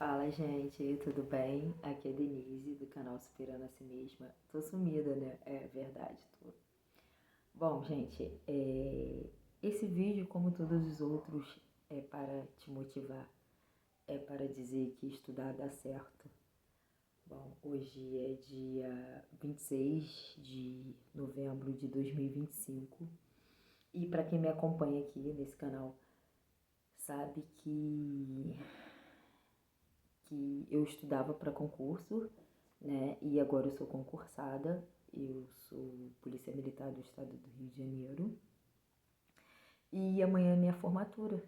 Fala, gente, tudo bem? Aqui é Denise, do canal Superando a Si Mesma. Tô sumida, né? É verdade, tô. Bom, gente, esse vídeo, como todos os outros, é para te motivar, é para dizer que estudar dá certo. Bom, hoje é dia 26 de novembro de 2025 e para quem me acompanha aqui nesse canal, sabe que eu estudava para concurso, né? E agora eu sou concursada, eu sou polícia militar do estado do Rio de Janeiro. E amanhã é minha formatura.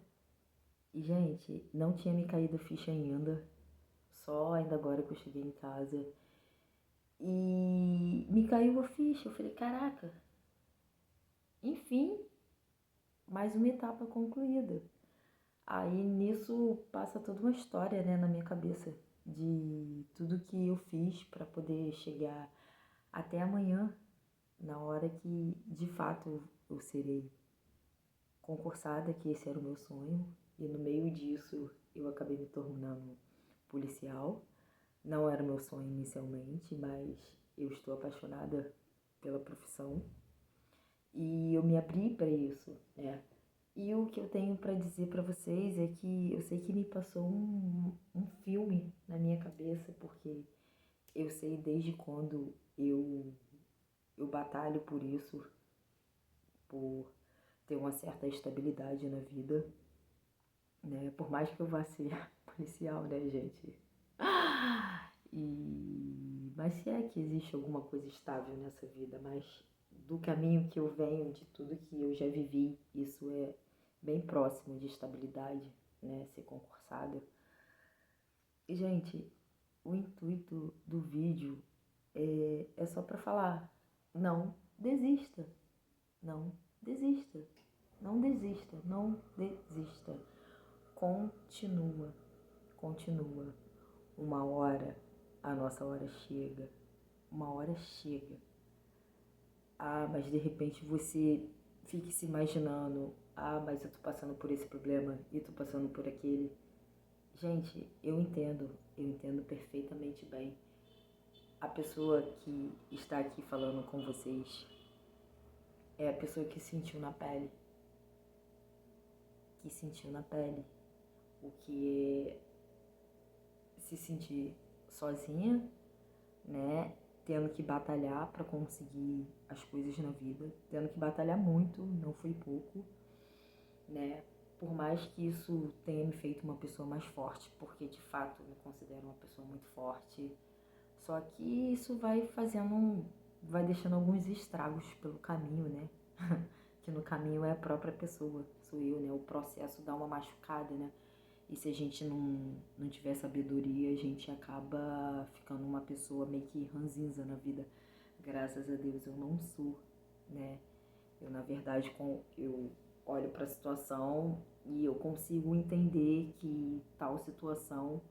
E, gente, não tinha me caído a ficha ainda, só ainda agora que eu cheguei em casa. E me caiu a ficha, eu falei, caraca, enfim, mais uma etapa concluída. Aí nisso passa toda uma história, né, na minha cabeça de tudo que eu fiz para poder chegar até amanhã, na hora que de fato eu serei concursada, que esse era o meu sonho, e no meio disso eu acabei me tornando policial. Não era o meu sonho inicialmente, mas eu estou apaixonada pela profissão e eu me abri para isso, né? E o que eu tenho para dizer para vocês é que eu sei que me passou um filme na minha cabeça, porque eu sei desde quando eu batalho por isso, por ter uma certa estabilidade na vida, né? Por mais que eu vá ser policial, né, gente? Mas se é que existe alguma coisa estável nessa vida, mas do caminho que eu venho, de tudo que eu já vivi, isso é bem próximo de estabilidade, né? Ser concursada. E, gente, o intuito do vídeo é só para falar, não desista, não desista, não desista, não desista. Continua, continua. Uma hora, a nossa hora chega, uma hora chega. Ah, mas de repente você fique se imaginando, ah, mas eu tô passando por esse problema e tô passando por aquele. Gente, eu entendo perfeitamente bem. A pessoa que está aqui falando com vocês é a pessoa que sentiu na pele. Que sentiu na pele o que é se sentir sozinha, né? Tendo que batalhar para conseguir as coisas na vida, tendo que batalhar muito, não foi pouco, né? Por mais que isso tenha me feito uma pessoa mais forte, porque de fato eu me considero uma pessoa muito forte, só que isso vai deixando alguns estragos pelo caminho, né? Que no caminho é a própria pessoa, sou eu, né? O processo dá uma machucada, né? E se a gente não tiver sabedoria, a gente acaba ficando uma pessoa meio que ranzinza na vida. Graças a Deus eu não sou, né? Eu, na verdade, eu olho para a situação e eu consigo entender que tal situação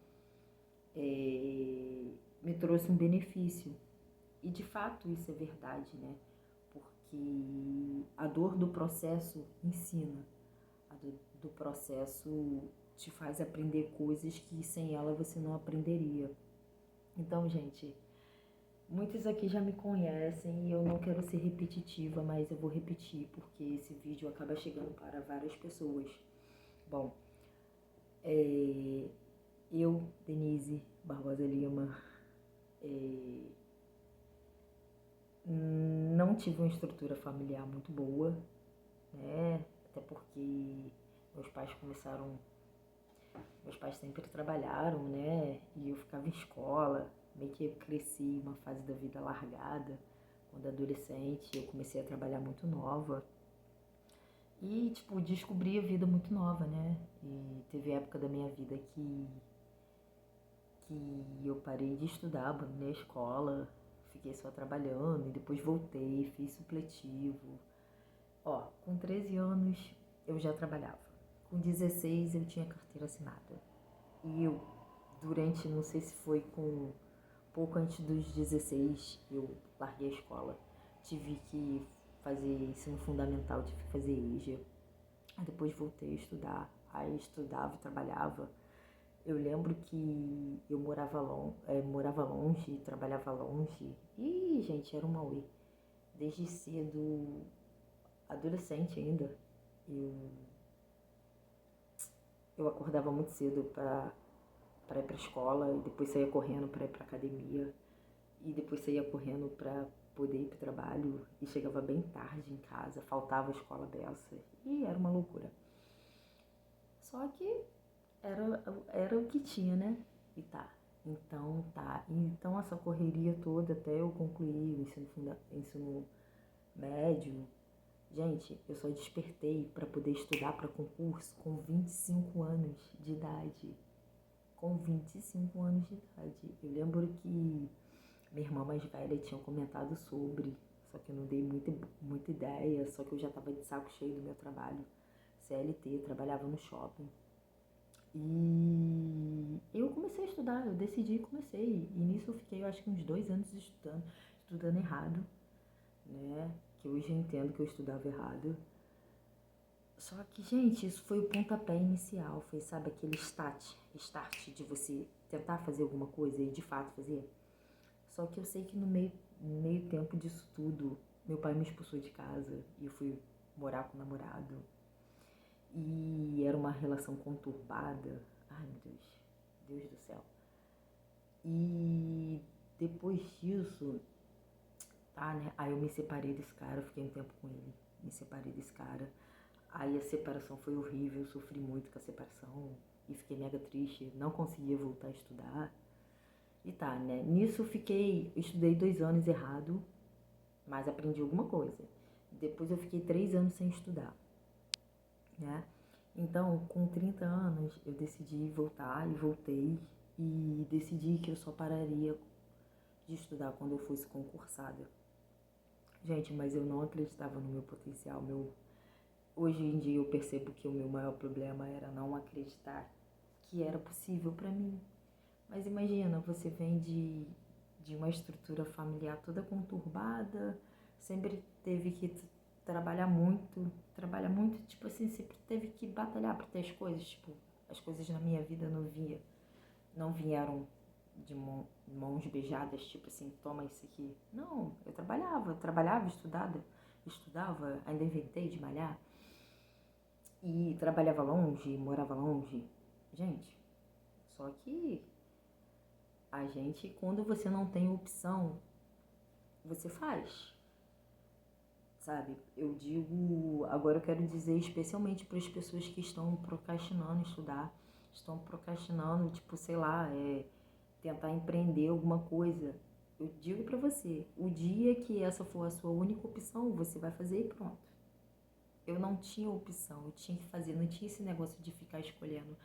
me trouxe um benefício. E de fato isso é verdade, né? Porque a dor do processo ensina, a dor do processo te faz aprender coisas que sem ela você não aprenderia. Então, gente, muitos aqui já me conhecem e eu não quero ser repetitiva, mas eu vou repetir porque esse vídeo acaba chegando para várias pessoas. Bom, eu, Denise Barbosa Lima, não tive uma estrutura familiar muito boa, né? Até porque meus pais começaram meus pais sempre trabalharam, né? E eu ficava em escola, meio que eu cresci uma fase da vida largada. Quando adolescente, eu comecei a trabalhar muito nova. E, tipo, descobri a vida muito nova, né? E teve época da minha vida que eu parei de estudar, abandonei a escola, fiquei só trabalhando e depois voltei, fiz supletivo. Ó, com 13 anos eu já trabalhava. Com 16 eu tinha carteira assinada. E eu, durante, não sei se foi com pouco antes dos 16, eu larguei a escola. Tive que fazer ensino fundamental, tive que fazer EJA. Aí depois voltei a estudar. Aí estudava, trabalhava. Eu lembro que eu morava longe, trabalhava longe. E, gente, era uma auê. Desde cedo, adolescente ainda, eu, eu acordava muito cedo para ir para escola e depois saía correndo para ir para academia e depois saía correndo para poder ir para o trabalho e chegava bem tarde em casa, faltava a escola dessa e era uma loucura. Só que era o que tinha, né? E tá. Então tá. Então essa correria toda até eu concluir o ensino médio. Gente, eu só despertei para poder estudar para concurso com 25 anos de idade. Com 25 anos de idade. Eu lembro que minha irmã mais velha tinha comentado sobre, só que eu não dei muita ideia, só que eu já estava de saco cheio do meu trabalho. CLT, trabalhava no shopping. E eu comecei a estudar, eu decidi e comecei. E nisso eu fiquei, eu acho que uns 2 anos estudando errado, né? Que hoje eu entendo que eu estudava errado. Só que, gente, isso foi o pontapé inicial, foi, sabe, aquele start de você tentar fazer alguma coisa e de fato fazer. Só que eu sei que no meio tempo disso tudo, meu pai me expulsou de casa e eu fui morar com o namorado. E era uma relação conturbada. Ai, meu Deus, Deus do céu. E depois disso, tá, né? Aí eu me separei desse cara, eu fiquei um tempo com ele. Me separei desse cara. Aí a separação foi horrível, eu sofri muito com a separação e fiquei mega triste, não conseguia voltar a estudar. E tá, né? Nisso eu estudei 2 anos errado, mas aprendi alguma coisa. Depois eu fiquei 3 anos sem estudar, né? Então, com 30 anos, eu decidi voltar e voltei e decidi que eu só pararia de estudar quando eu fosse concursada. Gente, mas eu não acreditava no meu potencial. Hoje em dia eu percebo que o meu maior problema era não acreditar que era possível para mim. Mas imagina, você vem de uma estrutura familiar toda conturbada, sempre teve que trabalhar muito, tipo assim, sempre teve que batalhar para ter as coisas, tipo, as coisas na minha vida não vieram de mãos beijadas, tipo assim, toma isso aqui. Não, eu trabalhava, estudava, ainda inventei de malhar e trabalhava longe, morava longe. Gente, só que a gente, quando você não tem opção, você faz, sabe? Eu digo, agora eu quero dizer especialmente para as pessoas que estão procrastinando estudar, estão procrastinando, tipo, sei lá, tentar empreender alguma coisa. Eu digo para você, o dia que essa for a sua única opção, você vai fazer e pronto. Eu não tinha opção, eu tinha que fazer, não tinha esse negócio de ficar escolhendo,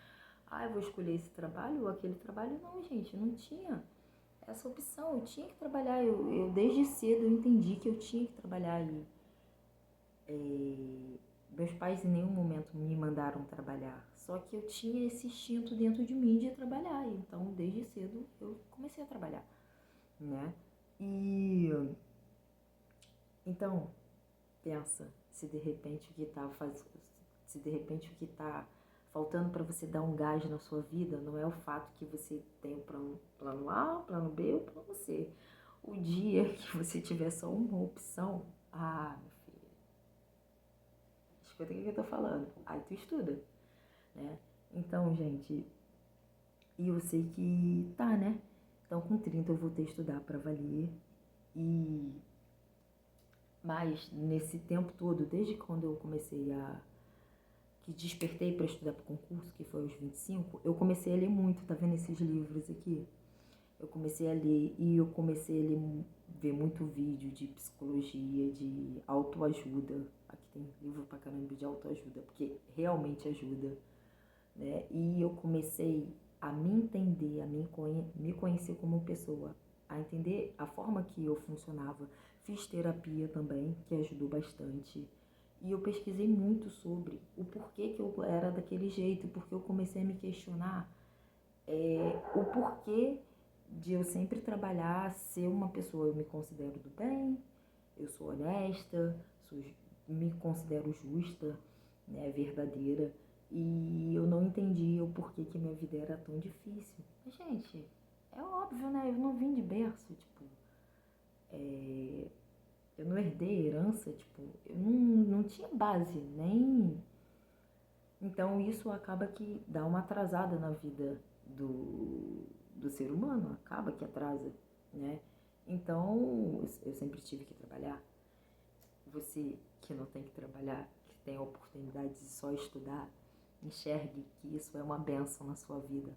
eu vou escolher esse trabalho ou aquele trabalho. Não, gente, não tinha essa opção, eu tinha que trabalhar, eu desde cedo eu entendi que eu tinha que trabalhar e meus pais em nenhum momento me mandaram trabalhar, só que eu tinha esse instinto dentro de mim de trabalhar, então desde cedo eu comecei a trabalhar, né? E então, pensa, se de repente o que tá faltando para você dar um gás na sua vida não é o fato que você tem o plano A, plano B ou plano C. O dia que você tiver só uma opção, meu filho, escuta o que eu tô falando. Aí tu estuda, né? Então, gente, e eu sei que tá, né? Então, com 30 eu voltei a estudar para valer e mas nesse tempo todo, desde quando eu comecei que despertei para estudar para o concurso, que foi aos 25, eu comecei a ler muito, tá vendo esses livros aqui? Eu comecei a ler e eu comecei a ver muito vídeo de psicologia, de autoajuda. Aqui tem livro pra caramba de autoajuda, porque realmente ajuda, né? E eu comecei a me entender, me conhecer como pessoa, a entender a forma que eu funcionava. Fiz terapia também, que ajudou bastante. E eu pesquisei muito sobre o porquê que eu era daquele jeito, porque eu comecei a me questionar o porquê de eu sempre trabalhar, ser uma pessoa, eu me considero do bem, eu sou honesta, me considero justa, né, verdadeira. E eu não entendi o porquê que minha vida era tão difícil. Mas, gente, é óbvio, né? Eu não vim de berço, tipo, eu não herdei herança, tipo, eu não tinha base, nem. Então isso acaba que dá uma atrasada na vida do ser humano, acaba que atrasa, né? Então eu sempre tive que trabalhar. Você que não tem que trabalhar, que tem a oportunidade de só estudar, enxergue que isso é uma bênção na sua vida.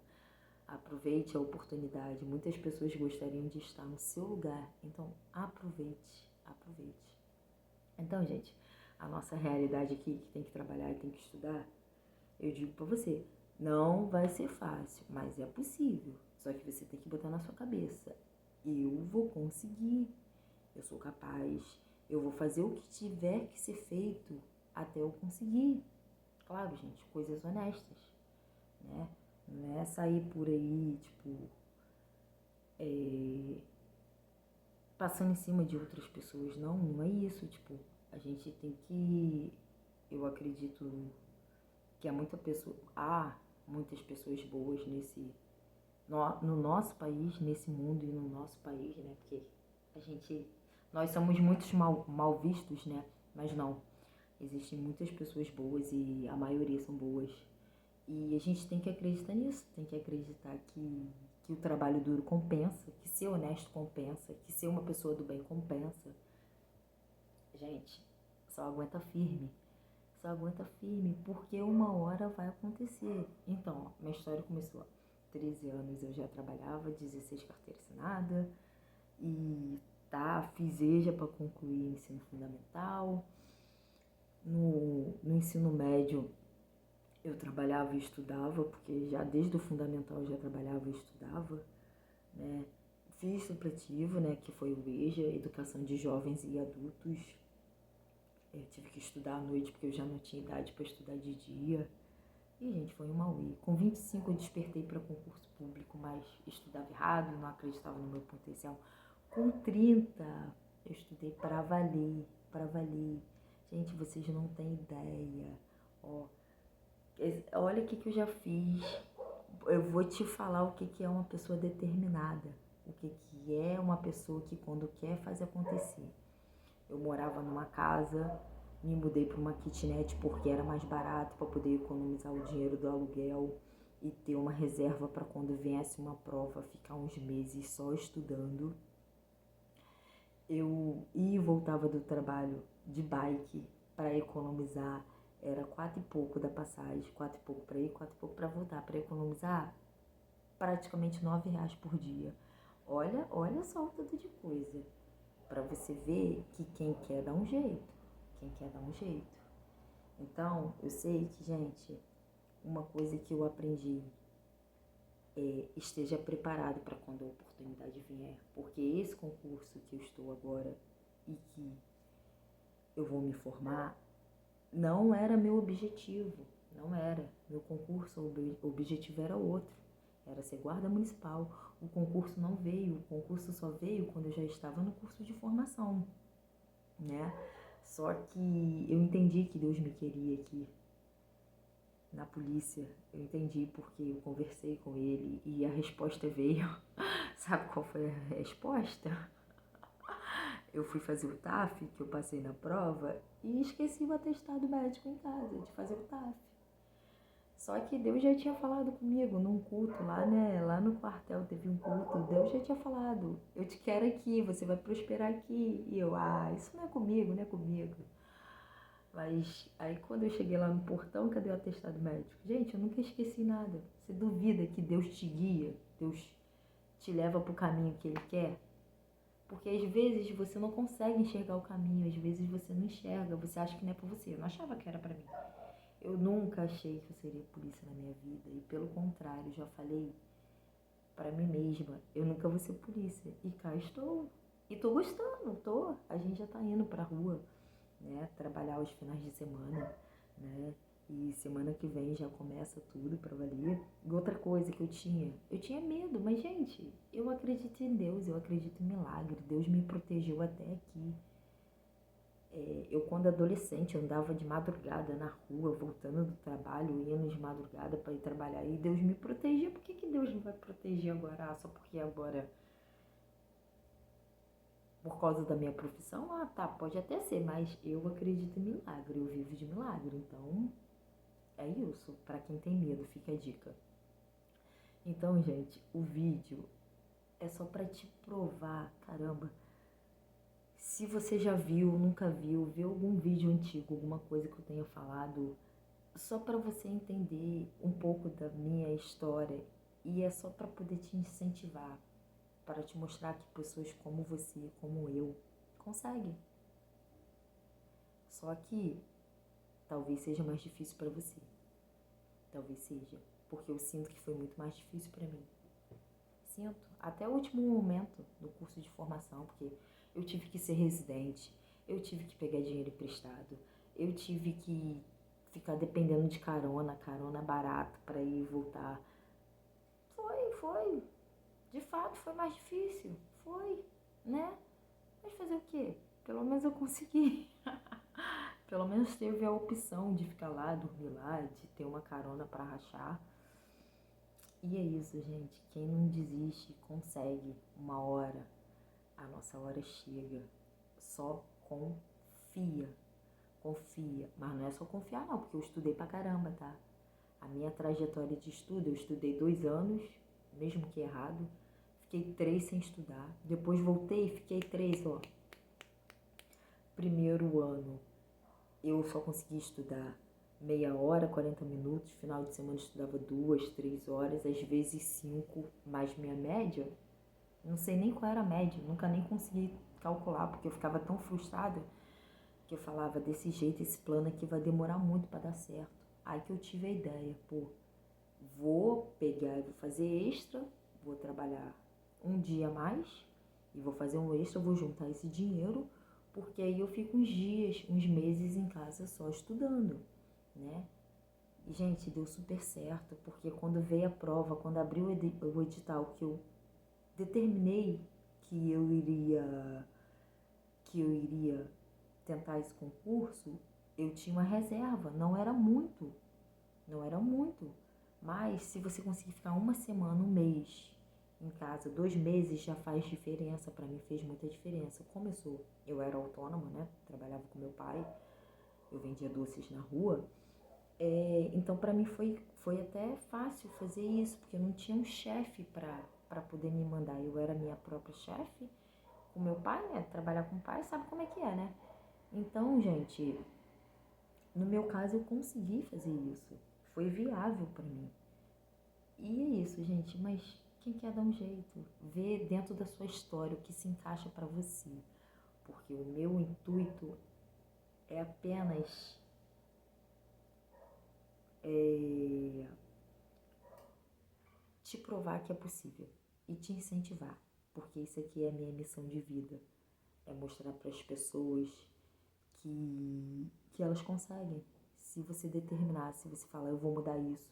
Aproveite a oportunidade. Muitas pessoas gostariam de estar no seu lugar. Então, aproveite, aproveite. Então, gente, a nossa realidade aqui, que tem que trabalhar e tem que estudar, eu digo pra você, não vai ser fácil, mas é possível. Só que você tem que botar na sua cabeça, eu vou conseguir, eu sou capaz, eu vou fazer o que tiver que ser feito até eu conseguir. Claro, gente, coisas honestas, né? Não é sair por aí, tipo, passando em cima de outras pessoas. Não, não é isso. Tipo, a gente tem que. Eu acredito que há muitas pessoas boas no nosso país, nesse mundo e no nosso país, né? Porque a gente. Nós somos muitos mal vistos, né? Mas não. Existem muitas pessoas boas e a maioria são boas. E a gente tem que acreditar nisso, tem que acreditar que o trabalho duro compensa, que ser honesto compensa, que ser uma pessoa do bem compensa. Gente, só aguenta firme. Só aguenta firme, porque uma hora vai acontecer. Então, ó, minha história começou há 13 anos, eu já trabalhava, 16 carteira assinada, e fiz EJA para concluir o ensino fundamental. No ensino médio, eu trabalhava e estudava, porque já desde o fundamental eu já trabalhava e estudava, né? Fiz supletivo, né, que foi o EJA, Educação de Jovens e Adultos. Eu tive que estudar à noite porque eu já não tinha idade para estudar de dia. E, gente, foi um auê. Com 25 eu despertei para concurso público, mas estudava errado, não acreditava no meu potencial. Com 30 eu estudei para valer, para valer. Gente, vocês não têm ideia. Ó, olha o que eu já fiz. Eu vou te falar o que é uma pessoa determinada. O que é uma pessoa que quando quer faz acontecer. Eu morava numa casa, me mudei para uma kitnet porque era mais barato para poder economizar o dinheiro do aluguel e ter uma reserva para quando viesse uma prova ficar uns meses só estudando. Eu ia e voltava do trabalho de bike para economizar, era 4 e pouco da passagem, 4 e pouco para ir, 4 e pouco para voltar, para economizar praticamente R$ 9 por dia. Olha só o tanto de coisa. Para você ver que quem quer dá um jeito. Quem quer dá um jeito. Então, eu sei que, gente, uma coisa que eu aprendi é esteja preparado para quando a oportunidade vier. Porque esse concurso que eu estou agora e que eu vou me formar, não era meu objetivo. Não era. Meu concurso, o objetivo era outro. Era ser guarda municipal. O concurso não veio. O concurso só veio quando eu já estava no curso de formação, né? Só que eu entendi que Deus me queria aqui na polícia. Eu entendi porque eu conversei com ele e a resposta veio. Sabe qual foi a resposta? Eu fui fazer o TAF, que eu passei na prova, e esqueci o atestado médico em casa de fazer o TAF. Só que Deus já tinha falado comigo num culto lá, né? Lá no quartel teve um culto. Deus já tinha falado: eu te quero aqui, você vai prosperar aqui. E eu, isso não é comigo, não é comigo. Mas aí quando eu cheguei lá no portão, cadê o atestado médico? Gente, eu nunca esqueci nada. Você duvida que Deus te guia? Deus te leva para o caminho que Ele quer? Porque às vezes você não consegue enxergar o caminho, às vezes você não enxerga, você acha que não é para você. Eu não achava que era para mim. Eu nunca achei que eu seria polícia na minha vida e pelo contrário, já falei para mim mesma, eu nunca vou ser polícia. E cá estou. E tô gostando, tô. A gente já tá indo pra rua, né, trabalhar os finais de semana, né? E semana que vem já começa tudo pra valer. E outra coisa que eu tinha medo, mas gente, eu acredito em Deus, eu acredito em milagre. Deus me protegeu até aqui. Eu, quando adolescente, andava de madrugada na rua, voltando do trabalho, indo de madrugada para ir trabalhar. E Deus me protegia. Por que Deus não vai proteger agora? Só porque agora, por causa da minha profissão? Tá, pode até ser, mas eu acredito em milagre, eu vivo de milagre. Então, é isso. Para quem tem medo, fica a dica. Então, gente, o vídeo é só para te provar, caramba. Se você já viu, nunca viu, viu algum vídeo antigo, alguma coisa que eu tenha falado, só para você entender um pouco da minha história, e é só para poder te incentivar, para te mostrar que pessoas como você, como eu, conseguem. Só que talvez seja mais difícil para você. Talvez seja, porque eu sinto que foi muito mais difícil para mim. Sinto, até o último momento do curso de formação, porque eu tive que ser residente, eu tive que pegar dinheiro emprestado, eu tive que ficar dependendo de carona barata para ir e voltar. Foi, de fato foi mais difícil, foi, né? Mas fazer o quê? Pelo menos eu consegui. Pelo menos teve a opção de ficar lá, dormir lá, de ter uma carona para rachar. E é isso, gente. Quem não desiste, consegue. Uma hora, a nossa hora chega. Só confia. Confia. Mas não é só confiar não, porque eu estudei pra caramba, tá? A minha trajetória de estudo, eu estudei 2 anos, mesmo que errado. Fiquei 3 sem estudar. Depois voltei e fiquei 3, ó. Primeiro ano, eu só consegui estudar meia hora, 40 minutos. Final de semana eu estudava 2, 3 horas, às vezes 5, mais minha média. Não sei nem qual era a média, nunca nem consegui calcular, porque eu ficava tão frustrada que eu falava, desse jeito, esse plano aqui vai demorar muito para dar certo. Aí que eu tive a ideia, vou pegar e vou fazer extra, vou trabalhar um dia a mais e vou fazer um extra, vou juntar esse dinheiro, porque aí eu fico uns dias, uns meses em casa só estudando, né? E, gente, deu super certo, porque quando veio a prova, quando abriu o edital, que eu determinei que eu iria tentar esse concurso, eu tinha uma reserva, não era muito, mas se você conseguir ficar uma semana, um mês em casa, 2 meses já faz diferença, para mim fez muita diferença. Eu era autônoma, né, trabalhava com meu pai, eu vendia doces na rua, então para mim foi até fácil fazer isso, porque eu não tinha um chefe para poder me mandar, eu era minha própria chefe. Com meu pai, né? Trabalhar com o pai, sabe como é que é, né? Então, gente, no meu caso eu consegui fazer isso. Foi viável para mim. E é isso, gente, mas quem quer dar um jeito? Vê dentro da sua história o que se encaixa para você. Porque o meu intuito é apenas te provar que é possível e te incentivar. Porque isso aqui é a minha missão de vida. É mostrar para as pessoas que elas conseguem. Se você determinar, se você falar, eu vou mudar isso,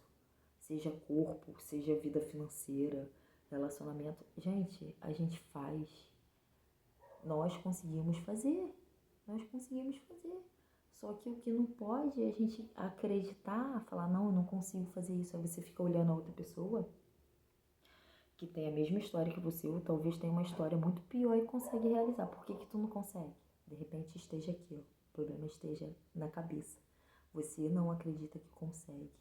seja corpo, seja vida financeira, relacionamento, gente, a gente faz. Nós conseguimos fazer. Nós conseguimos fazer. Só que o que não pode é a gente acreditar, falar, não, eu não consigo fazer isso. Aí você fica olhando a outra pessoa que tem a mesma história que você, ou talvez tenha uma história muito pior e consegue realizar. Por que tu não consegue? De repente esteja aqui, ó. O problema esteja na cabeça. Você não acredita que consegue.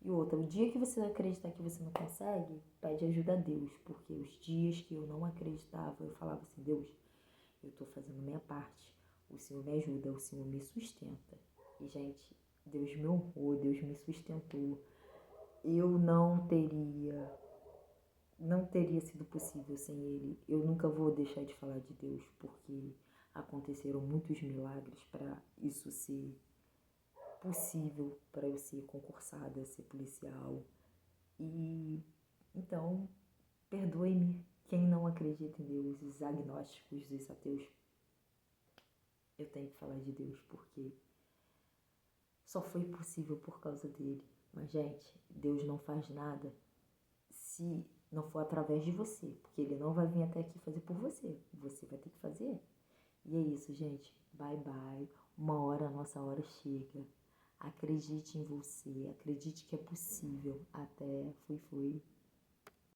E outra, o dia que você acreditar que você não consegue, pede ajuda a Deus. Porque os dias que eu não acreditava, eu falava assim, Deus, eu tô fazendo a minha parte. O Senhor me ajuda, o Senhor me sustenta. E, gente, Deus me honrou, Deus me sustentou. Eu não teria sido possível sem ele. Eu nunca vou deixar de falar de Deus, porque aconteceram muitos milagres para isso ser possível, para eu ser concursada, ser policial. E então, perdoe-me quem não acredita em Deus, os agnósticos, os ateus. Eu tenho que falar de Deus porque só foi possível por causa dele. Mas, gente, Deus não faz nada se não for através de você, porque ele não vai vir até aqui fazer por você, você vai ter que fazer. E é isso, gente. Bye, bye. Uma hora, a nossa hora chega. Acredite em você, acredite que é possível. Até, fui.